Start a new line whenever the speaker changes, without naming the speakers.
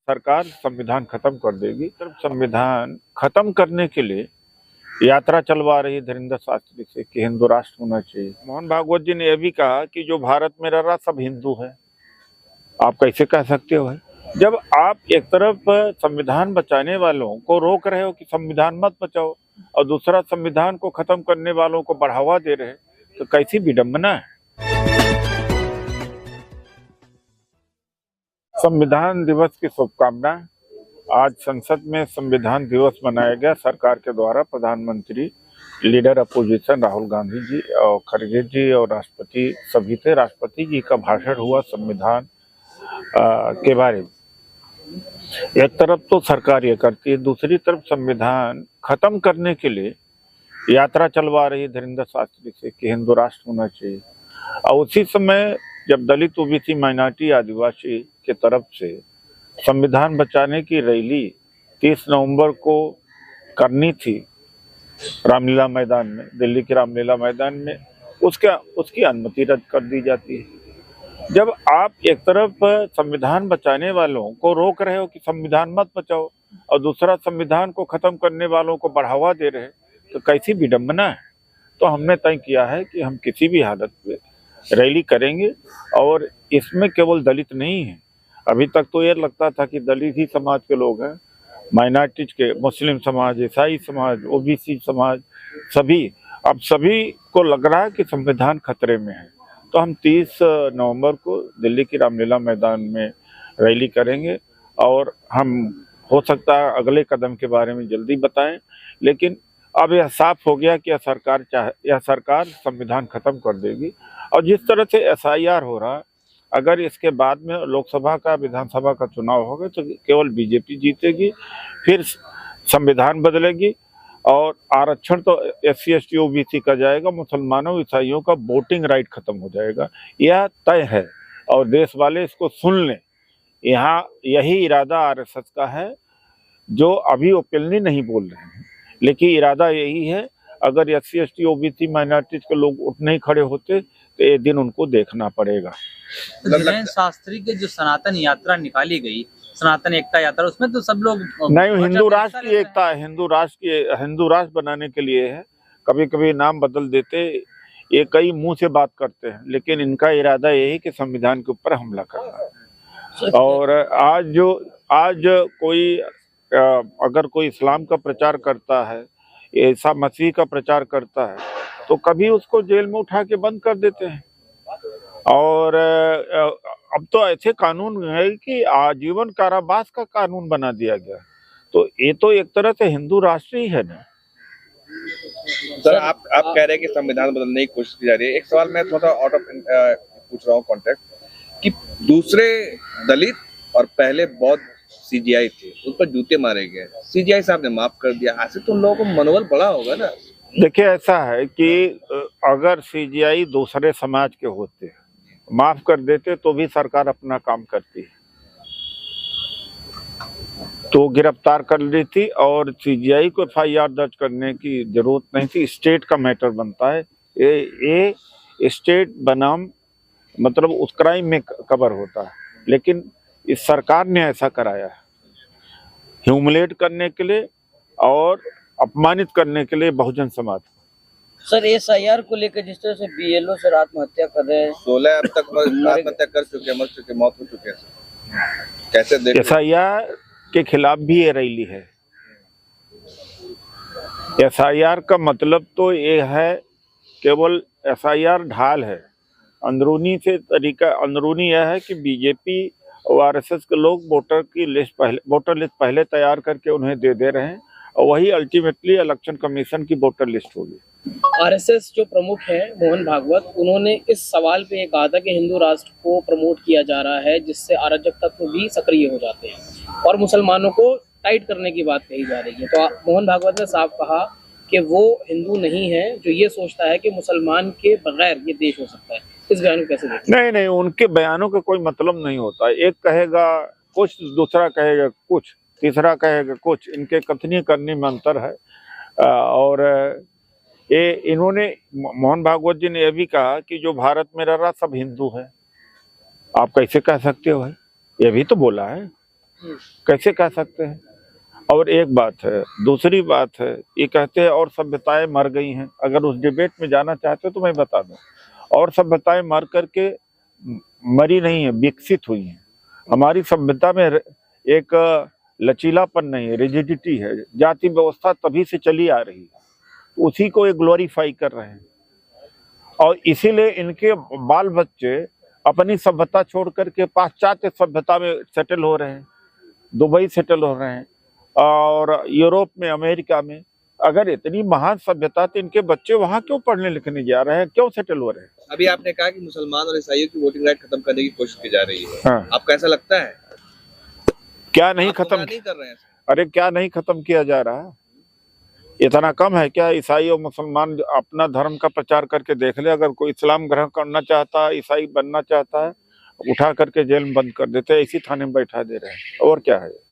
सरकार संविधान खत्म कर देगी। सिर्फ संविधान खत्म करने के लिए यात्रा चलवा रही धीरेन्द्र शास्त्री से कि हिंदू राष्ट्र होना चाहिए। मोहन भागवत जी ने यह भी कहा कि जो भारत में रह रहा सब हिंदू है। आप कैसे कह सकते हो है? जब आप एक तरफ संविधान बचाने वालों को रोक रहे हो कि संविधान मत बचाओ और दूसरा संविधान को खत्म करने वालों को बढ़ावा दे रहे, तो कैसी विडंबना है। संविधान दिवस की शुभकामनाएं। आज संसद में संविधान दिवस मनाया गया सरकार के द्वारा। प्रधानमंत्री, लीडर अपोजिशन राहुल गांधी जी और खड़गे जी और राष्ट्रपति सभी थे। राष्ट्रपति जी का भाषण हुआ संविधान के बारे में। एक तरफ तो सरकार ये करती है, दूसरी तरफ संविधान खत्म करने के लिए यात्रा चलवा रही धीरेन्द्र शास्त्री से कि हिंदू राष्ट्र होना चाहिए। और उसी समय जब दलित, ओबीसी, माइनॉरिटी, आदिवासी के तरफ से संविधान बचाने की रैली 30 नवंबर को करनी थी रामलीला मैदान में, दिल्ली के रामलीला मैदान में, उसकी अनुमति रद्द कर दी जाती है। जब आप एक तरफ संविधान बचाने वालों को रोक रहे हो कि संविधान मत बचाओ और दूसरा संविधान को खत्म करने वालों को बढ़ावा दे रहे, तो कैसी विडंबना है। तो हमने तय किया है कि हम किसी भी हालत में रैली करेंगे और इसमें केवल दलित नहीं है। अभी तक तो ये लगता था कि दलित ही समाज के लोग हैं, माइनॉरिटीज के, मुस्लिम समाज, ईसाई समाज, ओबीसी समाज, सभी, अब सभी को लग रहा है कि संविधान खतरे में है। तो हम 30 नवंबर को दिल्ली की रामलीला मैदान में रैली करेंगे और हम हो सकता है अगले कदम के बारे में जल्दी बताएं, लेकिन अब यह साफ हो गया कि यह सरकार संविधान खत्म कर देगी। और जिस तरह से एसआईआर हो रहा है, अगर इसके बाद में लोकसभा का, विधानसभा का चुनाव होगा तो केवल बीजेपी जीतेगी, फिर संविधान बदलेगी और आरक्षण तो SC ST OBC का जाएगा, मुसलमानों, ईसाइयों का वोटिंग राइट खत्म हो जाएगा। यह तय है और देश वाले इसको सुन लें। यहाँ यही इरादा RSS का है, जो अभी ओपनली नहीं बोल रहे हैं, लेकिन इरादा यही है। अगर SC ST OBC माइनॉरिटीज के लोग उठ नहीं खड़े होते तो ये दिन उनको देखना पड़ेगा।
धीरेन्द्र शास्त्री के जो सनातन यात्रा निकाली गई, सनातन एकता यात्रा, उसमें तो सब लोग
नहीं, हिंदू राष्ट्र की एकता है, हिंदू राष्ट्र बनाने के लिए है। कभी कभी नाम बदल देते, ये कई मुंह से बात करते हैं, लेकिन इनका इरादा यही कि संविधान के ऊपर हमला करना। और आज कोई अगर कोई इस्लाम का प्रचार करता है, ईसा मसीह का प्रचार करता है, तो कभी उसको जेल में उठा के बंद कर देते हैं। और अब तो ऐसे कानून है कि आजीवन कारावास का कानून बना दिया गया। तो ये तो एक तरह से हिंदू राष्ट्र ही है ना।
सर, आप कह रहे हैं कि संविधान बदलने की कोशिश की जा रही है। एक सवाल मैं थोड़ा आउट ऑफ पूछ रहा हूँ कॉन्टेक्ट, कि दूसरे दलित और पहले बौद्ध CGI थे, उन पर जूते मारे गए, CGI साहब ने माफ कर दिया। ऐसे तो लोगों को मनोबल बड़ा होगा ना।
देखिए, ऐसा है कि अगर CGI दूसरे समाज के होते, माफ कर देते, तो भी सरकार अपना काम करती है, तो गिरफ्तार कर ली थी और CGI को FIR दर्ज करने की जरूरत नहीं थी। स्टेट का मैटर बनता है, ये स्टेट बनाम मतलब उस क्राइम में कवर होता है, लेकिन इस सरकार ने ऐसा कराया है ह्यूमिलेट करने के लिए और अपमानित करने के लिए बहुजन समाज।
सर, SIR को लेकर जिस तरह से BLO सर आत्महत्या कर रहे हैं, 16
अब तक आत्महत्या कर चुके, मर चुके, मौत हो चुके हैं, कैसे देख?
SIR के खिलाफ भी ये रैली है। SIR का मतलब तो ये है, केवल SIR ढाल है। अंदरूनी यह है कि बीजेपी और RSS के लोग वोटर लिस्ट पहले तैयार करके उन्हें दे रहे हैं और वही अल्टीमेटली इलेक्शन कमीशन की वोटर लिस्ट होगी।
RSS जो प्रमुख हैं मोहन भागवत, उन्होंने इस सवाल पे कहा था कि हिंदू राष्ट्र को प्रमोट किया जा रहा है, जिससे अराजक तत्व भी सक्रिय हो जाते हैं और मुसलमानों को टाइट करने की बात कही जा रही है। तो मोहन भागवत ने साफ कहा कि वो हिंदू नहीं है जो ये सोचता है कि मुसलमान के बगैर ये देश हो सकता है। इस बयान को कैसे देखते हैं?
नहीं, उनके बयानों का कोई मतलब नहीं होता। एक कहेगा कुछ, दूसरा कहेगा कुछ, तीसरा कहेगा कुछ। इनके कथनी करने में अंतर है। और ये इन्होंने, मोहन भागवत जी ने यह भी कहा कि जो भारत में रह रहा सब हिंदू है। आप कैसे कह सकते हो? ये भी तो बोला है। कैसे कह सकते हैं? और एक बात है, दूसरी बात है, ये कहते हैं और सभ्यताएं मर गई हैं। अगर उस डिबेट में जाना चाहते हो तो मैं बता दूं, और सभ्यताएं मर करके मरी नहीं है, विकसित हुई हैं। हमारी सभ्यता में एक लचीलापन नहीं है, रिजिडिटी है। जाति व्यवस्था तभी से चली आ रही है, उसी को ये ग्लोरीफाई कर रहे हैं, और इसीलिए इनके बाल बच्चे अपनी सभ्यता छोड़ करके पाश्चात्य सभ्यता में सेटल हो रहे हैं, दुबई सेटल हो रहे हैं, और यूरोप में, अमेरिका में। अगर इतनी महान सभ्यता तो इनके बच्चे वहां क्यों पढ़ने लिखने जा रहे हैं, क्यों सेटल हो रहे हैं?
अभी आपने कहा कि मुसलमान और ईसाइयों की वोटिंग राइट खत्म करने की कोशिश की जा रही है।
हाँ।
आपको ऐसा लगता है?
क्या नहीं
आप
खत्म
नहीं कर रहे हैं?
अरे क्या नहीं खत्म किया जा रहा है? इतना कम है क्या? ईसाई और मुसलमान अपना धर्म का प्रचार करके देख ले। अगर कोई इस्लाम ग्रहण करना चाहता है, ईसाई बनना चाहता है, उठा करके जेल में बंद कर देते हैं, इसी थाने में बैठा दे रहे हैं। और क्या है?